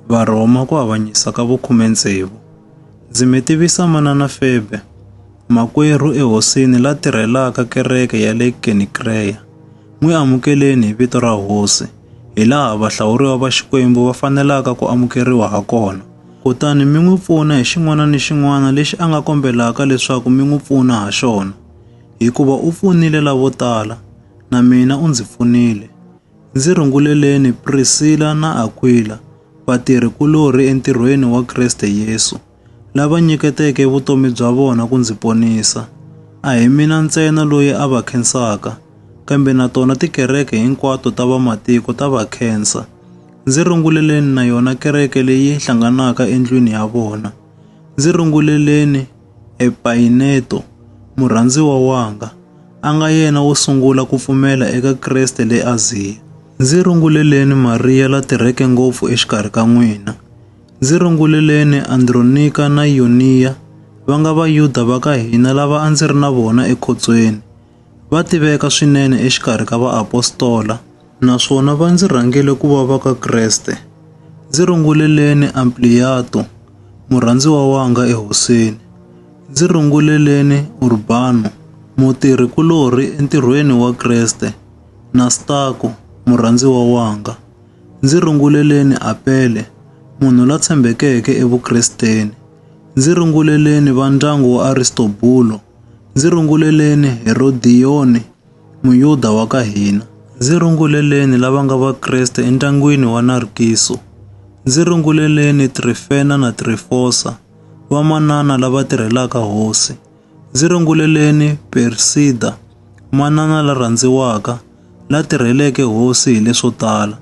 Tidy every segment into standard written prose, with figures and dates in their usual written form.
Varhoma ku avanyisa ka vu-16. Ndzi mi tivisa manana Febe, makwerhu ehosini la tirhelaka kereke ya le Kenikreya. N'wi amukeleni hi vito ra Hosi, hi laha vahlawuriwa va Xikwembu va fanelaka ku amukeriwa ha kona. Kutani mi n'wi pfuna hi xin'wana ni xin'wana lexi a nga kombelaka leswaku mi n'wi pfuna ha xona, hikuva u pfunile lavo tala, na mina u ndzi pfunile. Ndzi runguleleni Priscilla na Aquila, vatirhikulorhi entirhweni wa Kriste Yesu, lava nyiketeke vutomi bya vona ku ndzi ponisa. A hi mina ntsena loyi a va khensaka, kambe na tona tikereke hinkwato ta vamatiko ta va khensa. Ndzi runguleleni na yona kereke leyi hlanganaka endlwini ya vona. Ndzi runguleleni Epaineto, murhandziwa wanga, a nga yena wo sungula ku pfumela eka Kriste le Aziya. Ndzi runguleleni Mariya la tirheke ngopfu exikarhi ka n'wina. Ndzi runguleleni Andronika na Yoniya, va nga Vayuda va ka hina lava a ndzi ri na vona ekhotsweni. Va tiveka swinene exikarhi ka vaapostola, naswona va ndzi rhangele ku va va ka Kriste. Ndzi runguleleni Ampliato, murhandziwa wanga ehosini. Ndzi runguleleni Urbano, mutirhikulorhi entirhweni wa Kriste, na Staku, murhandziwa wanga. Ndzi runguleleni Apele, munhu la tshembekeke evukristeni. Ndzi runguleleni va ndyangu wa Aristobulo. Ndzi runguleleni Herodioni, muyuda wa ka hina. Ndzi runguleleni lava nga va Kriste endyangwini wa Narkiso. Ndzi runguleleni Trifena na Trifosa, vamanana lava tirhelaka Hosi. Ndzi runguleleni Persida, manana la rhandziwaka, la tirheleke Hosi hi leswo tala.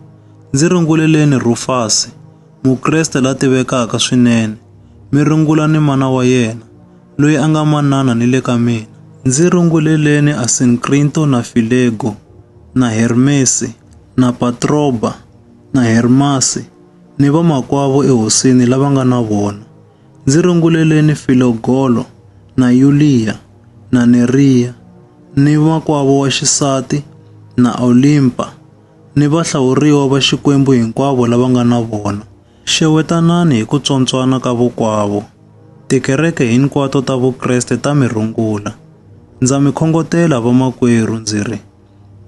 Ndzi runguleleni Rufasi, mukreste la tivekaka swinene. Mi rungula ni mana wa yena, loyi a nga manana ni le ka mina. Ndzi runguleleni Asinkrinto na Filego, na Hermesi, na Patroba, na Hermasi, ni vamakwavo ehosini lava nga na vona. Ndzi runguleleni Filogolo, na Yuliya, na Neriya, ni makwavo wa xisati, na Olimpa, ni vahlawuriwa va Xikwembu hinkwavo lava nga na vona. Xewetanani hi ku tsontswana ka vokwavo. Tikereke hinkwato ta vukreste ta mi rungula. Ndza mi khongotela vamakwerhu ndzi ri,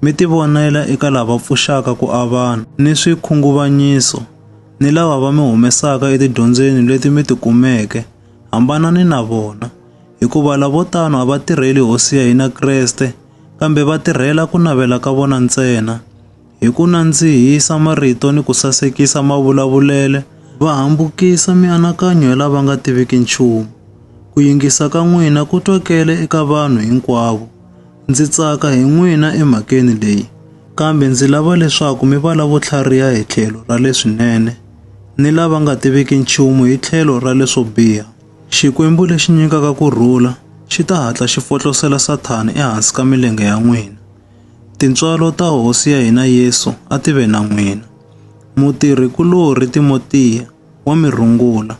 mi tivonela eka lava pfuxaka ku avana ni swikhunguvanyiso, ni lava va mi humesaka etidyondzeni leti mi tikumeke. Hambanani na vona, hikuva lavo tano a va tirheli Hosi ya hina Kreste, kambe va tirhela ku navela ka vona ntsena. Hi ku nandzihisa marito ni ku sasekisa mavulavulele, va hambukisa mianakanyo ya lava nga tiveki nchumu. Ku yingisa ka n'wina ku twakele eka vanhu hinkwavo. Ndzi tsaka hi n'wina emhakeni leyi, kambe ndzi lava leswaku mi va lavo tlhariha hi tlhelo ra leswinene, ni lava nga tiveki nchumu hi tlhelo ra leswo biha. Xikwembu lexi nyikaka kurhula xi ta hatla xi fotlosela Sathani ehansi ka milenge ya n'wina. Tintswalo ta Hosi ya hina Yesu a ti ve na n'wina. Mutirhikulorhi Timotiya wa mi rungula,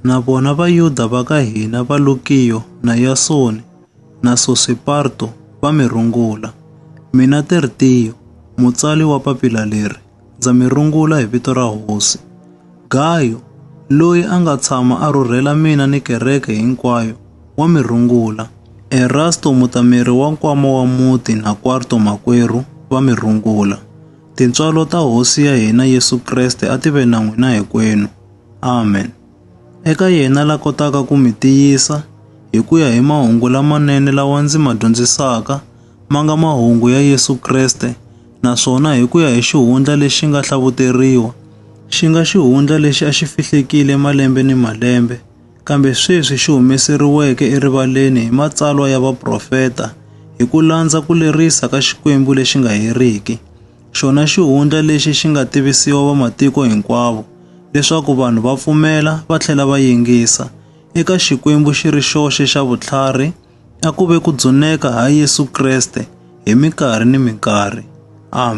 na vona Vayuda va ka hina va Lukiyo na Yasoni na Sosiparto va mi rungula. Mina Tertiyo, mutsali wa papila leri, ndza mi rungula hi vito ra Hosi. Gayo, loyi a nga tshama a rhurhela mina ni kereke hinkwayo, wa mi rungula. Erasto, mutameri wa nkwama wa muti, na Kwarto makwerhu va mi rungula. Tintswalo ta Hosi ya hina Yesu Kreste a ti ve na n'wina hinkwenu. Amen. Eka yena la kotaka ku mi tiyisa hi ku ya hi mahungu lamanene lawa ndzi ma dyondzisaka, ma nga mahungu ya Yesu Kreste, naswona hi ku ya hi xihundla lexi nga hlavuteriwa, xi nga xihundla lexi a xi fihlekile malembe ni malembe, kambe sweswi xi humeseriweke erivaleni hi matsalwa ya vaprofeta, hi ku landza ku lerisa ka Xikwembu lexi nga heriki. Xona xihundla lexi xi nga tivisiwa vamatiko hinkwavo, leswaku vanhu va pfumela va tlhela va yingisa. Eka Xikwembu xi ri xoxe xa vutlhari, a ku ve ku dzuneka ha Yesu Kreste hi minkarhi ni minkarhi. Amen.